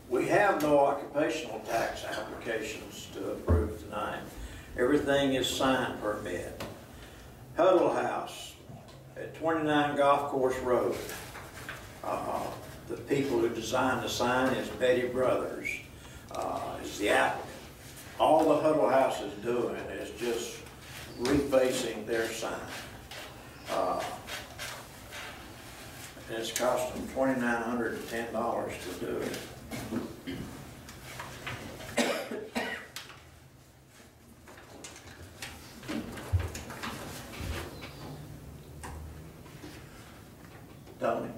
We have no occupational tax applications to approve tonight. Everything is sign permit. Huddle House at 29 Golf Course Road. The people who designed the sign is Betty Brothers, is the applicant. All the Huddle House is doing is just refacing their sign. And it's cost them $2,910 to do it. Tony,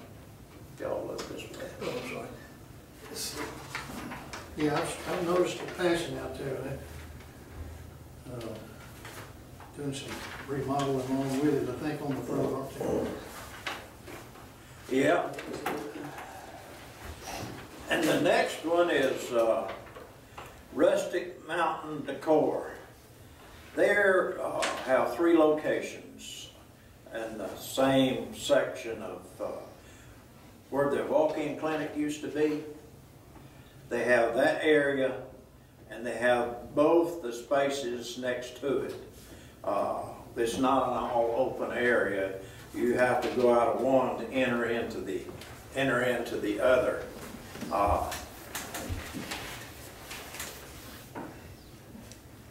y'all look this way. Oh, I'm sorry. Yeah, I've noticed the passing out there, doing some remodeling along with it, I think on the front, aren't they? Yeah. And the next one is Rustic Mountain Decor. They have 3 locations in the same section of where the walk-in clinic used to be. They have that area, and they have both the spaces next to it. It's not an all open area. You have to go out of one to enter into the other.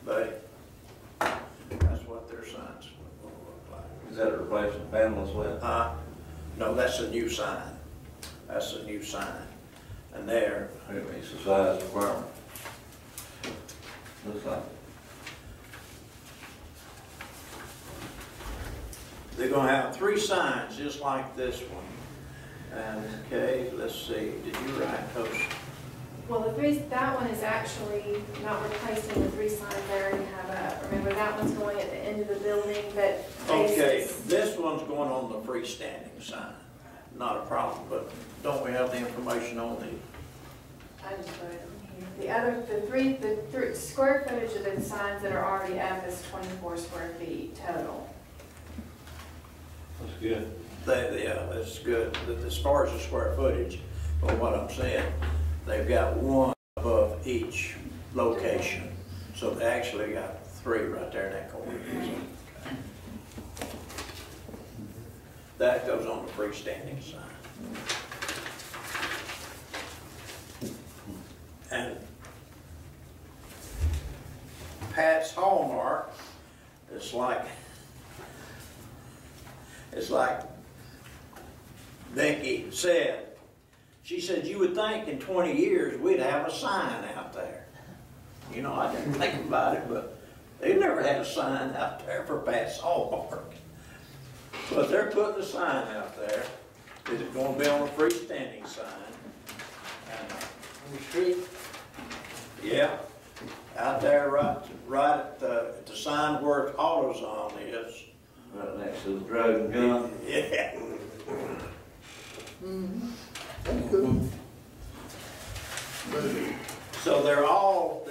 But that's what their signs will look like. Is that a replacement panels with? No, that's a new sign. That's a new sign. And there. It meets the size requirement. Looks like. They're gonna have 3 signs just like this one. And, okay, let's see, did you write those? Well, that one is actually not replacing the 3 signs they already have up. Remember, that one's going at the end of the building, but Okay, this one's going on the freestanding sign. Not a problem, but don't we have the information on the? I just wrote them here. The 3 square footage of the signs that are already up is 24 square feet total. That's good. Yeah, that's good. As far as the square footage, but what I'm saying, they've got 1 above each location. So they actually got 3 right there in that corner. That goes on the freestanding sign. It's like Becky said, she said, you would think in 20 years we'd have a sign out there. You know, I didn't think about it, but they've never had a sign out there for Pat Sawbark. But they're putting a sign out there. Is it gonna be on a freestanding sign? And, On the street, yeah, out there right at the sign where AutoZone is. Right next to the drug and gun. Yeah. that's good. So they're all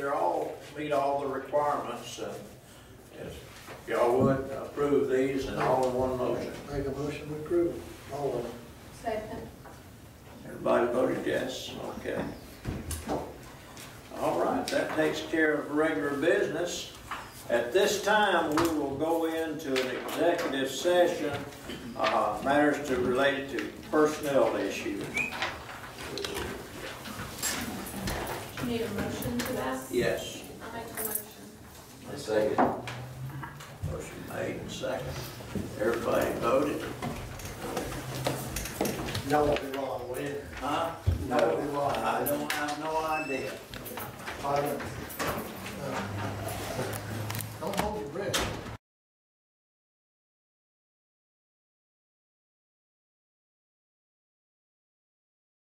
meet all the requirements, and if y'all would approve these and all in one motion. Make a motion to approve all of them. Second. Everybody voted yes, okay. All right, that takes care of regular business. At this time, we will go into an executive session, matters related to personnel issues. You need a motion to that? Yes, I'll make the motion. I second. motion made and second. Everybody voted? No one be wrong, will you? Huh? No, it'll be wrong. I don't have no idea. I don't-